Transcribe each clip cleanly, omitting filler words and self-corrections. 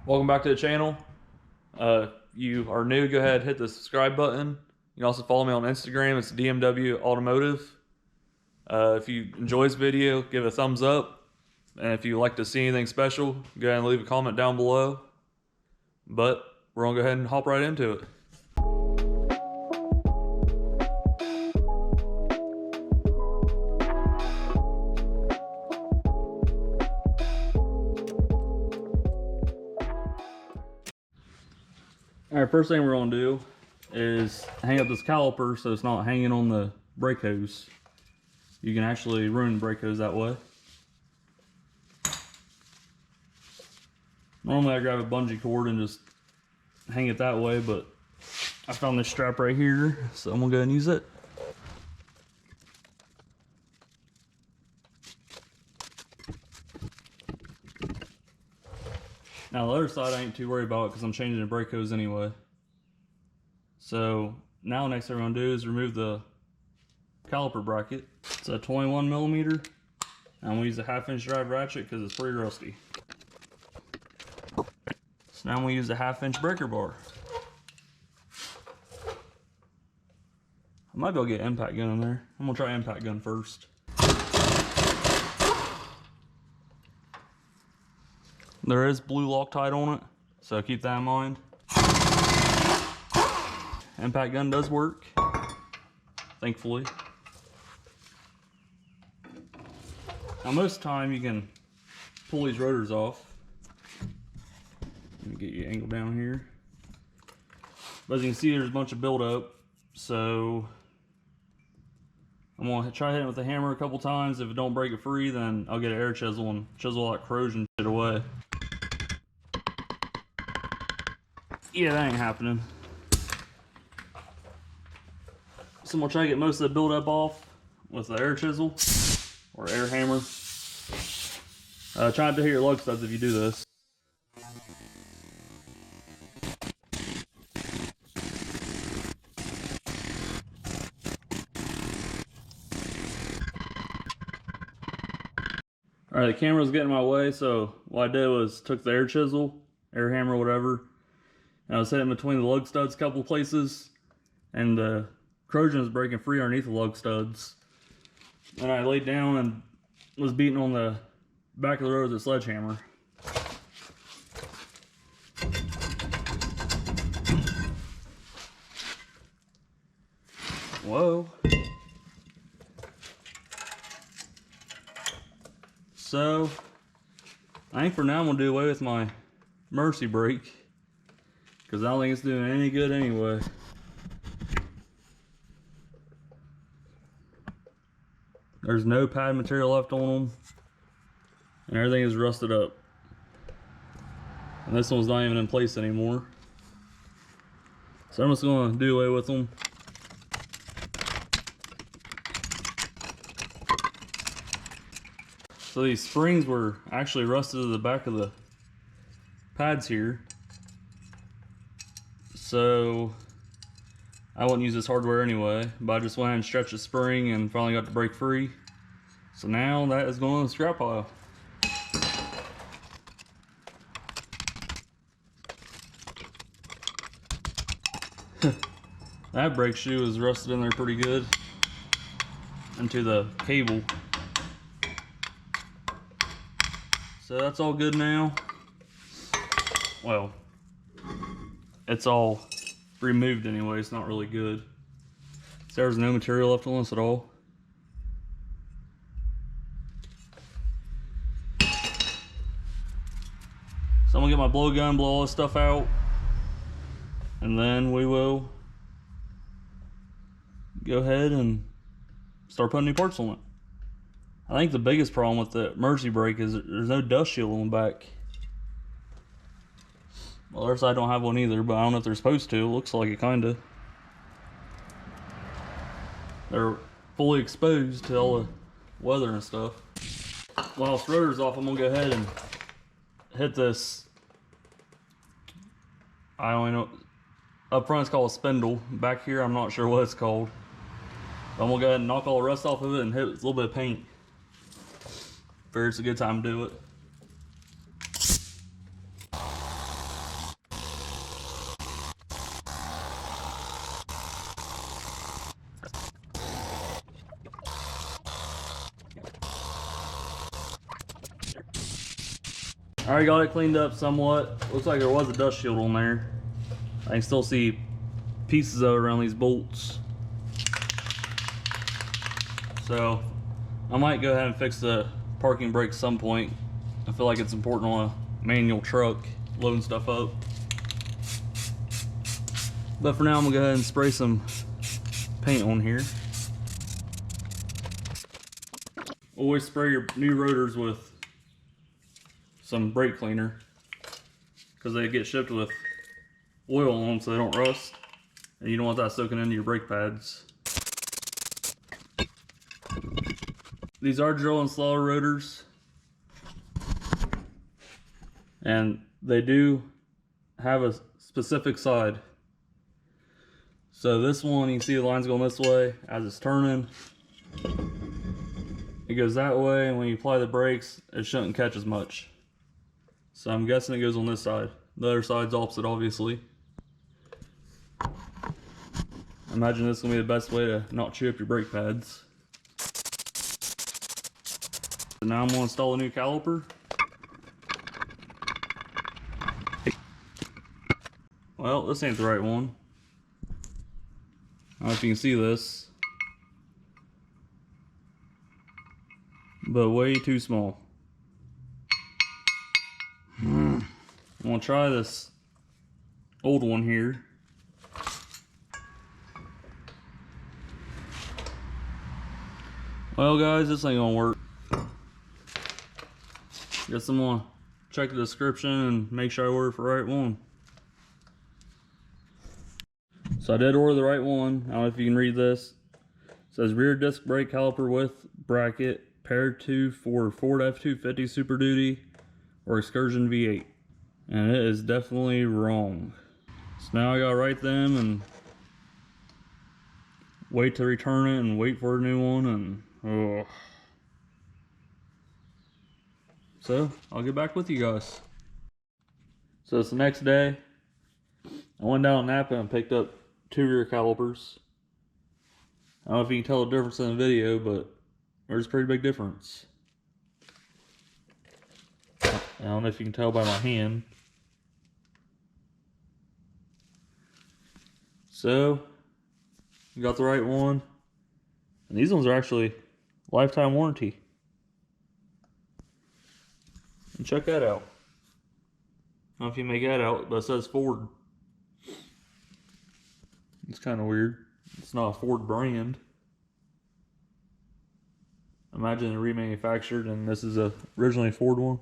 Welcome back to the channel. If you are new, go ahead and hit the subscribe button. You can also follow me on Instagram. It's DMW Automotive. If you enjoy this video, give it a thumbs up. And if you'd like to see anything special, go ahead and leave a comment down below. But we're gonna go ahead and hop right into it. Alright, first thing we're going to do is hang up this caliper so it's not hanging on the brake hose. You can actually ruin the brake hose that way. Normally I grab a bungee cord and just hang it that way, but I found this strap right here, so I'm going to go ahead and use it. Now the other side I ain't too worried about because I'm changing the brake hose anyway. So now next thing we're going to do is remove the caliper bracket. It's a 21mm. And I'm going to use a 1/2-inch drive ratchet because it's pretty rusty. So now I'm going to use a 1/2-inch breaker bar. I might be able to get impact gun in there. I'm going to try impact gun first. There is blue Loctite on it, so keep that in mind. Impact gun does work, thankfully. Now most of the time you can pull these rotors off. Let me get you angled down here. But as you can see, there's a bunch of buildup, so I'm gonna try hitting it with a hammer a couple times. If it don't break it free, then I'll get an air chisel and chisel all that corrosion shit away. Yeah, that ain't happening. So I'm gonna try to get most of the buildup off with the air chisel or air hammer. Try not to hit your lug studs if you do this. Alright, the camera was getting in my way, so what I did was took the air chisel, air hammer, whatever, and I was hitting between the lug studs a couple places, and the corrosion was breaking free underneath the lug studs. And I laid down and was beating on the back of the road with a sledgehammer. Whoa. So, I think for now I'm going to do away with my Mercy brake, because I don't think it's doing any good anyway. There's no pad material left on them, and everything is rusted up. And this one's not even in place anymore. So I'm just going to do away with them. So these springs were actually rusted to the back of the pads here. So I wouldn't use this hardware anyway, but I just went ahead and stretched the spring and finally got the brake free. So now that is going in the scrap pile. That brake shoe is rusted in there pretty good into the cable. So that's all good now. Well, it's all removed anyway, it's not really good. So there's no material left on this at all. So I'm gonna get my blowgun, blow all this stuff out, and then we will go ahead and start putting new parts on it. I think the biggest problem with the Mercy brake is there's no dust shield on the back. Well, the other side don't have one either, but I don't know if they're supposed to. It looks like it kinda. They're fully exposed to all the weather and stuff. While this rotor's off, I'm gonna go ahead and hit this. I don't know. Up front it's called a spindle. Back here I'm not sure what it's called. But I'm gonna go ahead and knock all the rust off of it and hit it with a little bit of paint. Figure it's a good time to do it. I already got it cleaned up somewhat. Looks like there was a dust shield on there. I can still see pieces of it around these bolts. So I might go ahead and fix the parking brake at some point. I feel like it's important on a manual truck, loading stuff up. But for now, I'm gonna go ahead and spray some paint on here. Always spray your new rotors with some brake cleaner, because they get shipped with oil on them so they don't rust, and you don't want that soaking into your brake pads. These are drill and slaughter rotors, and they do have a specific side. So this one, you can see the lines going this way as it's turning. It goes that way, and when you apply the brakes, it shouldn't catch as much. So I'm guessing it goes on this side. The other side's opposite, obviously. I imagine this is going to be the best way to not chew up your brake pads. So now I'm going to install a new caliper. Well, this ain't the right one. I don't know if you can see this, but way too small. I'm gonna try this old one here. Well guys, this ain't gonna work. Guess I'm gonna check the description and make sure I order for the right one. So I did order the right one. I don't know if you can read this. It says rear disc brake caliper with bracket, paired to for Ford F250 Super Duty or Excursion V8. And it is definitely wrong. So now I gotta write them and wait to return it and wait for a new one, and oh. So I'll get back with you guys. So it's the next day. I went down to Napa and picked up 2 rear calipers. I don't know if you can tell the difference in the video, but there's a pretty big difference. I don't know if you can tell by my hand. So, you got the right one. And these ones are actually lifetime warranty. And check that out. I don't know if you make that out, but it says Ford. It's kind of weird. It's not a Ford brand. Imagine it remanufactured and this is a originally Ford one.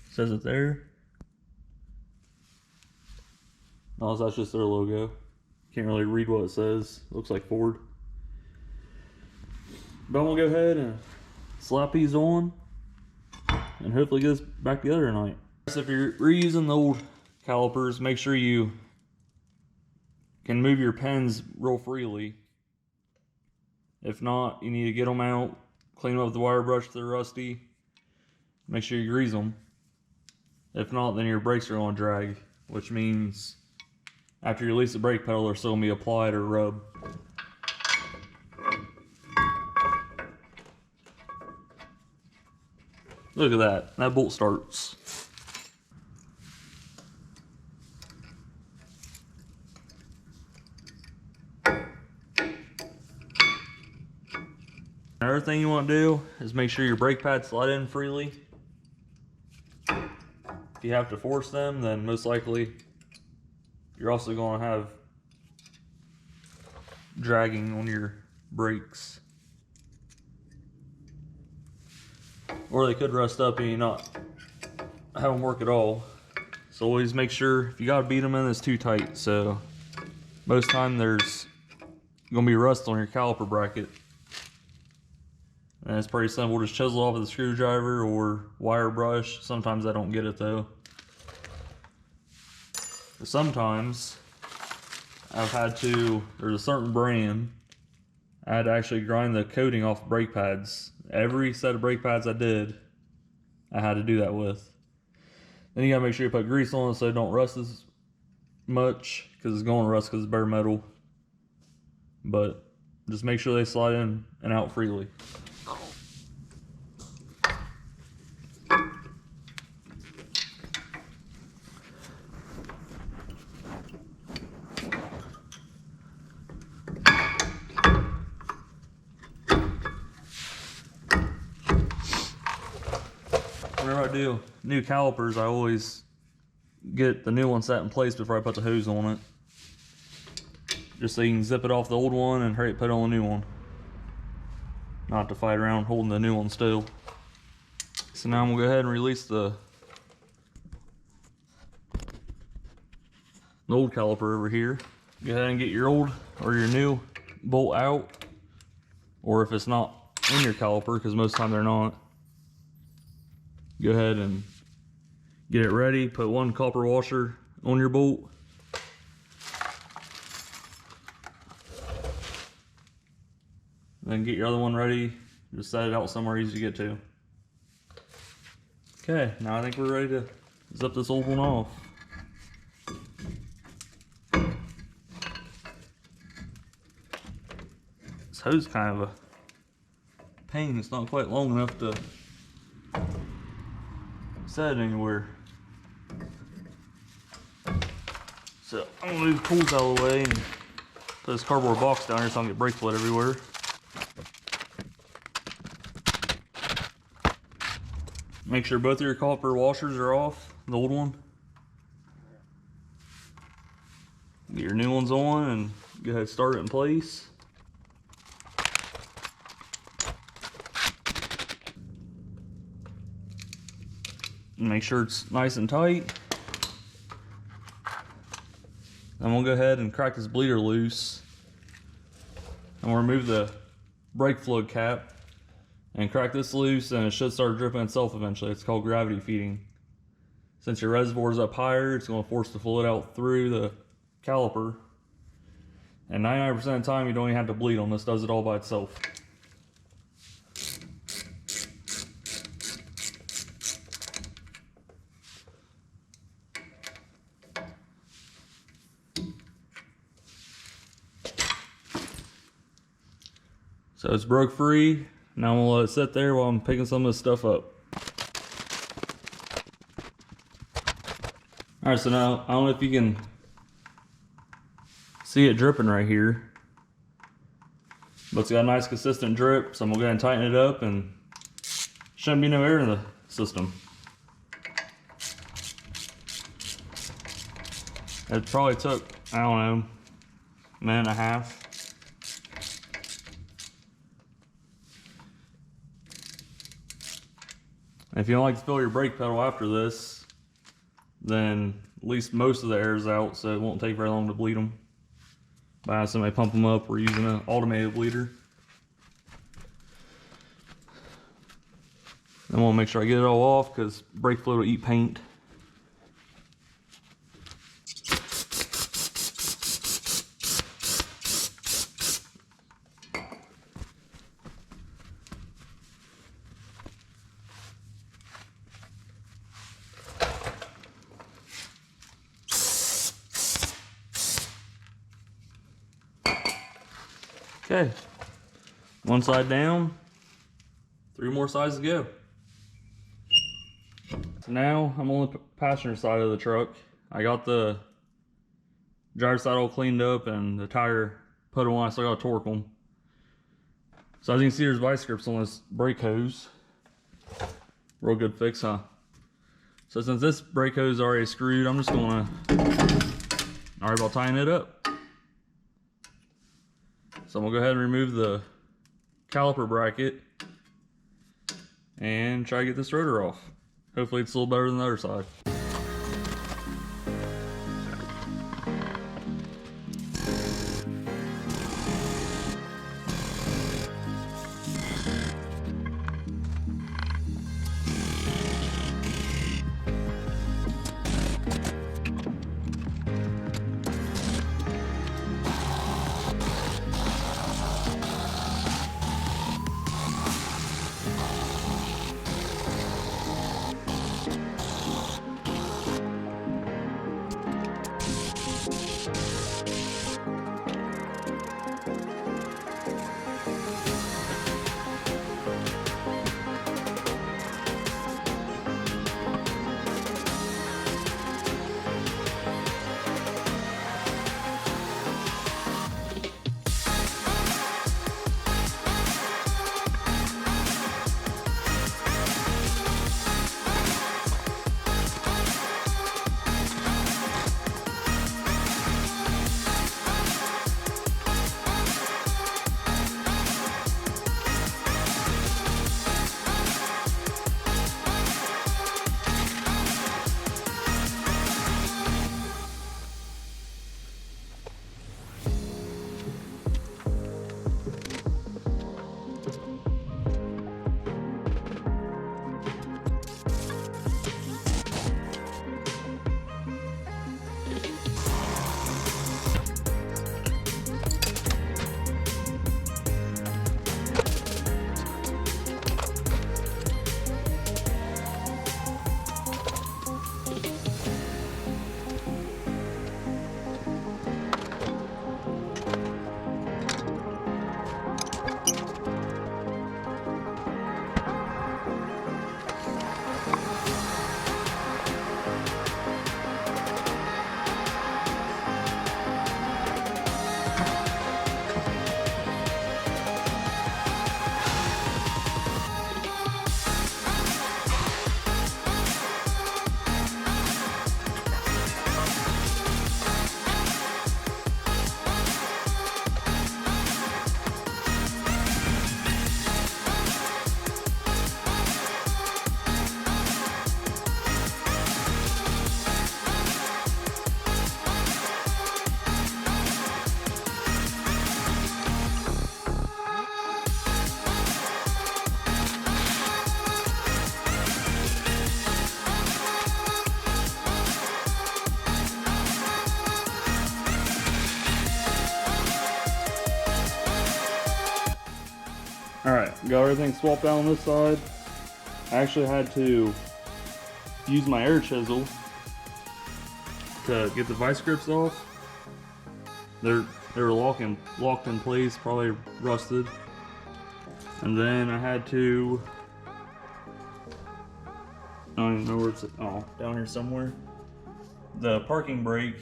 Says it there. No, that's just their logo. Can't really read what it says. Looks like Ford. But I'm gonna go ahead and slap these on and hopefully get this back together tonight. So if you're reusing the old calipers, make sure you can move your pins real freely. If not, you need to get them out, clean them up with the wire brush if they're rusty. Make sure you grease them. If not, then your brakes are going to drag, which means after you release the brake pedal, they're still going to be applied or rubbed. Look at that. That bolt starts. Another thing you want to do is make sure your brake pads slide in freely. If you have to force them, then most likely you're also going to have dragging on your brakes. Or they could rust up and you not have them work at all. So always make sure, if you got to beat them in, it's too tight. So most time there's going to be rust on your caliper bracket. And it's pretty simple, just chisel off with a screwdriver or wire brush. Sometimes I don't get it though. Sometimes I've had to, there's a certain brand, I had to actually grind the coating off brake pads. Every set of brake pads I did, I had to do that with. Then you gotta make sure you put grease on it so it don't rust as much, because it's going to rust because it's bare metal. But just make sure they slide in and out freely. Whenever I do new calipers, I always get the new one set in place before I put the hose on it. Just so you can zip it off the old one and hurry put on the new one. Not to fight around holding the new one still. So now I'm gonna go ahead and release the old caliper over here. Go ahead and get your old or your new bolt out, or if it's not in your caliper, because most of the time they're not, go ahead and get it ready. Put one copper washer on your bolt. Then get your other one ready. Just set it out somewhere easy to get to. Okay, now I think we're ready to zip this old one off. This hose is kind of a pain. It's not quite long enough to set it anywhere. So I'm gonna move the tools out of the way and put this cardboard box down here so I don't get brake fluid everywhere. Make sure both of your copper washers are off, the old one. Get your new ones on and go ahead and start it in place. Make sure it's nice and tight. Then we'll go ahead and crack this bleeder loose. And we'll remove the brake fluid cap and crack this loose, and it should start dripping itself eventually. It's called gravity feeding. Since your reservoir is up higher, it's going to force the fluid out through the caliper. And 99% of the time, you don't even have to bleed on this. Does it all by itself. So it's broke free. Now I'm gonna let it sit there while I'm picking some of this stuff up. Alright, so now I don't know if you can see it dripping right here, but it's got a nice consistent drip, so I'm gonna go ahead and tighten it up, and shouldn't be no air in the system. It probably took, I don't know, a minute and a half. If you don't like to fill your brake pedal after this, then at least most of the air is out, so it won't take very long to bleed them. By having somebody pump them up, we're using an automated bleeder. I want to make sure I get it all off because brake fluid will eat paint. Okay, one side down, 3 more sides to go. So now I'm on the passenger side of the truck. I got the driver's side all cleaned up and the tire put on. I still got to torque them. So as you can see, there's vice grips on this brake hose. Real good fix, huh? So since this brake hose is already screwed, I'm just gonna worry about tying it up. So I'm gonna go ahead and remove the caliper bracket and try to get this rotor off. Hopefully it's a little better than the other side. got everything swapped out on this side. I actually had to use my air chisel to get the vice grips off. They were locked in place, probably rusted. And then I had to, I don't even know where it's at. Oh, down here somewhere. The parking brake,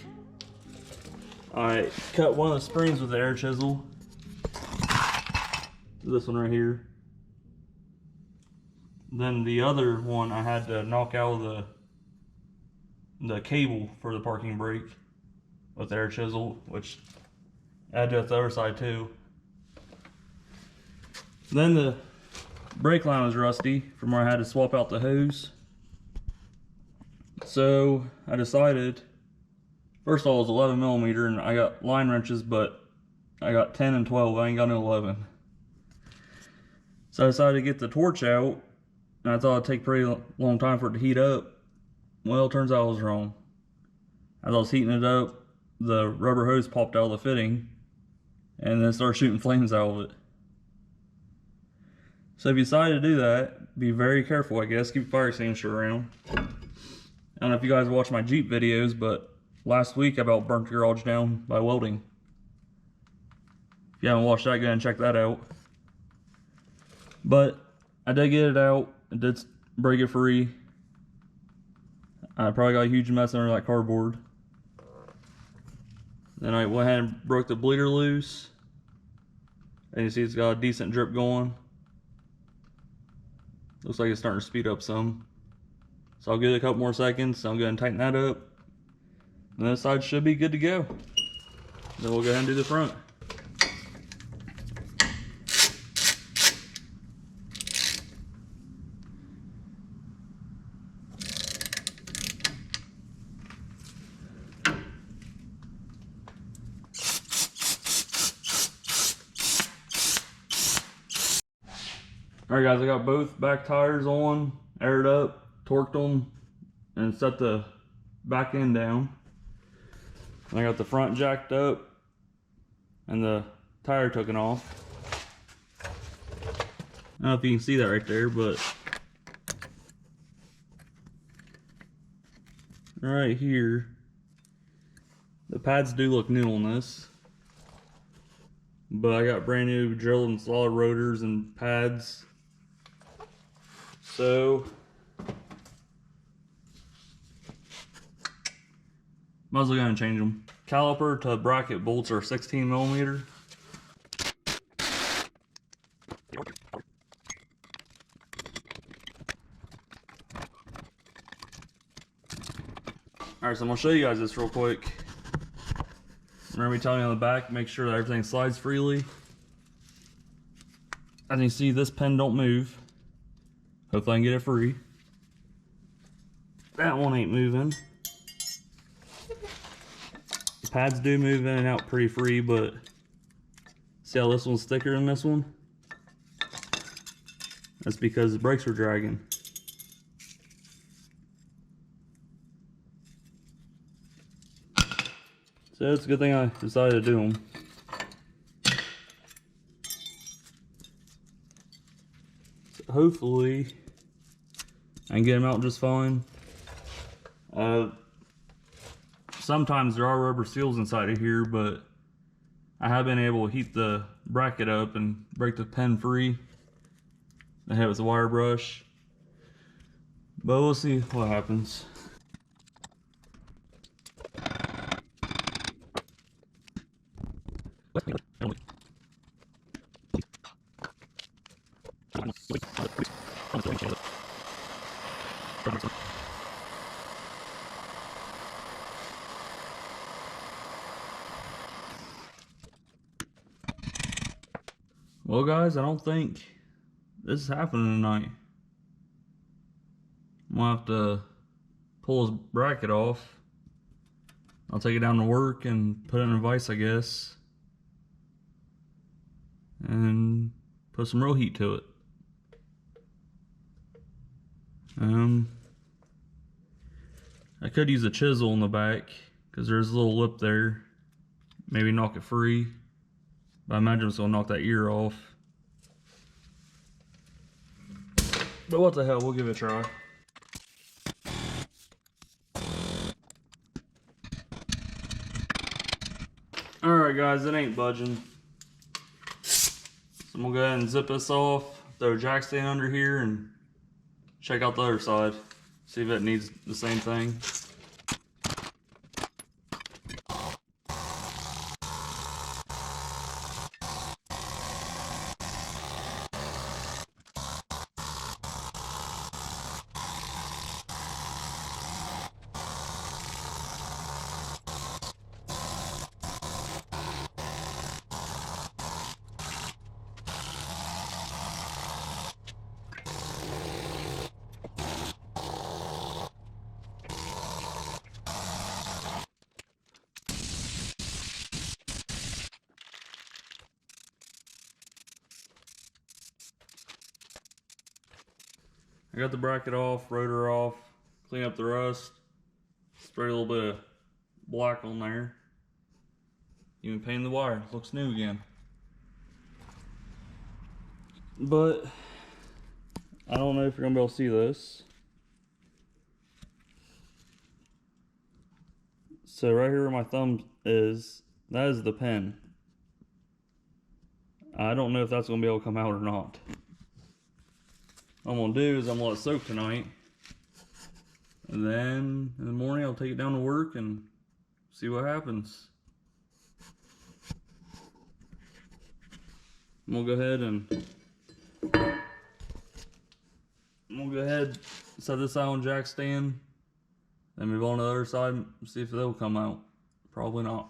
I cut one of the springs with the air chisel. This one right here. Then the other one I had to knock out the cable for the parking brake with the air chisel, which I had to do it the other side too. Then the brake line was rusty from where I had to swap out the hose. So I decided, first of all, it was 11 millimeter and I got line wrenches, but I got 10 and 12, I ain't got no 11. So I decided to get the torch out, and I thought it'd take a pretty long time for it to heat up. Well, it turns out I was wrong. As I was heating it up, the rubber hose popped out of the fitting, and then started shooting flames out of it. So if you decide to do that, be very careful, I guess. Keep a fire extinguisher around. I don't know if you guys watch my Jeep videos, but last week I about burnt the garage down by welding. If you haven't watched that, go ahead and check that out. But I did get it out. I did break it free. I probably got a huge mess under that cardboard. Then I went ahead and broke the bleeder loose. And you see it's got a decent drip going. Looks like it's starting to speed up some. So I'll give it a couple more seconds. I'm going to tighten that up. And this side should be good to go. Then we'll go ahead and do the front. Alright guys, I got both back tires on, aired up, torqued them, and set the back end down. And I got the front jacked up and the tire taken off. I don't know if you can see that right there, but right here, the pads do look new on this. But I got brand new drilled and solid rotors and pads. So might as well go and change them. Caliper to bracket bolts are 16 millimeter. Alright, so I'm gonna show you guys this real quick. Remember me telling you on the back, make sure that everything slides freely. As you see, this pin don't move. Hopefully I can get it free. That one ain't moving. The pads do move in and out pretty free, but see how this one's thicker than this one? That's because the brakes were dragging. So it's a good thing I decided to do them. So hopefully I can get them out just fine. Sometimes there are rubber seals inside of here, but I have been able to heat the bracket up and break the pin free. I have it with a wire brush, but we'll see what happens. Well guys, I don't think this is happening tonight. I'm gonna have to pull his bracket off. I'll take it down to work and put it in a vise, I guess. And put some real heat to it. I could use a chisel in the back because there's a little lip there. Maybe knock it free. But I imagine it's gonna knock that ear off. But what the hell, we'll give it a try. Alright guys, it ain't budging. So I'm gonna go ahead and zip this off, throw a jack stand under here, and check out the other side. See if it needs the same thing. I got the bracket off, rotor off, clean up the rust, spray a little bit of black on there. Even painted the wire, looks new again. But I don't know if you're gonna be able to see this. So right here where my thumb is, that is the pin. I don't know if that's gonna be able to come out or not. What I'm gonna do is I'm gonna let it soak tonight, and then in the morning I'll take it down to work and see what happens. I'm gonna go ahead and set this out on jack stand, then move on to the other side and see if they'll come out. Probably not.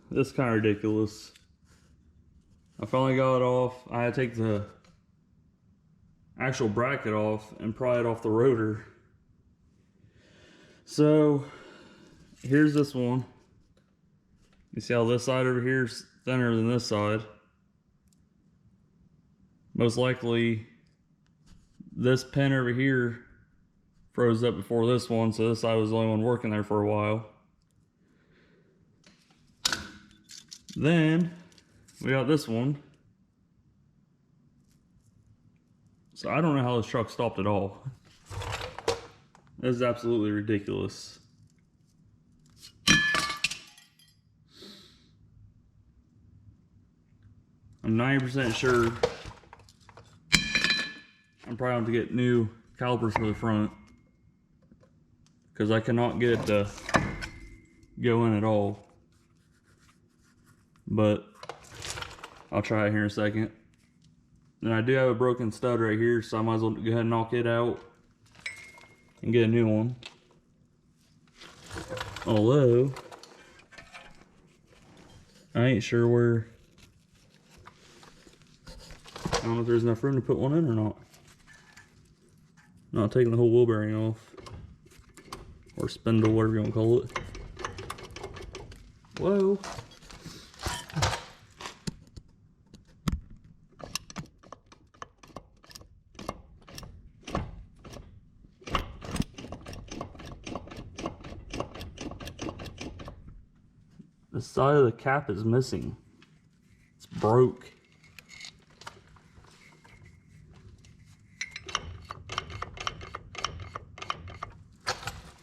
This is kind of ridiculous. I finally got it off. I had to take the actual bracket off and pry it off the rotor. So here's this one. You see how this side over here is thinner than this side. Most likely this pin over here froze up before this one, so this side was the only one working there for a while. Then we got this one. So I don't know how this truck stopped at all. This is absolutely ridiculous. I'm 90% sure I'm probably going to get new calipers for the front, because I cannot get it to go in at all. But I'll try it here in a second. Then I do have a broken stud right here, so I might as well go ahead and knock it out and get a new one. Although I ain't sure where, I don't know if there's enough room to put one in or not. Not taking the whole wheel bearing off, or spindle, whatever you want to call it. Whoa. The side of the cap is missing. It's broke.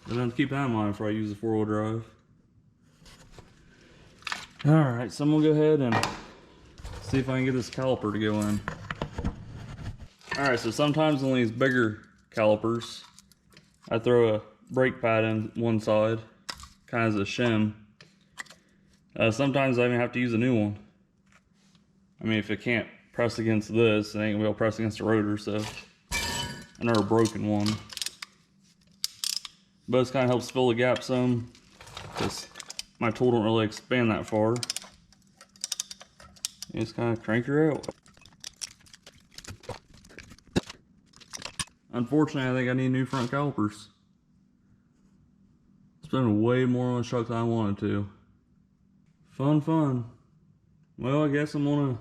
I'm gonna keep that in mind before I use the four-wheel drive. Alright, so I'm gonna go ahead and see if I can get this caliper to go in. Alright, so sometimes on these bigger calipers, I throw a brake pad in one side, kind of as a shim. Sometimes I even have to use a new one. I mean, if it can't press against this, it ain't gonna be able to press against the rotor, so another broken one. But this kind of helps fill the gap some, because my tool don't really expand that far. You just kind of crank her out. Unfortunately, I think I need new front calipers. Spending way more on the truck than I wanted to. Fun. Well, I guess I'm gonna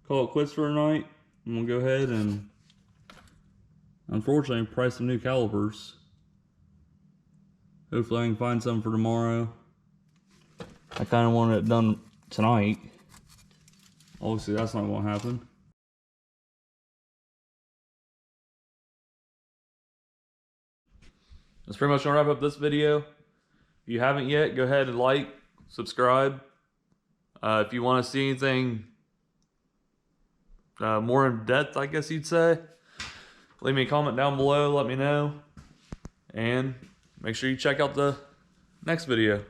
call it quits for tonight. I'm gonna go ahead and, unfortunately, price some new calipers. Hopefully I can find some for tomorrow. I kind of wanted it done tonight. Obviously that's not gonna happen. That's pretty much gonna wrap up this video. If you haven't yet, go ahead and like, subscribe. If you want to see anything more in depth, I guess you'd say, leave me a comment down below, let me know. And make sure you check out the next video.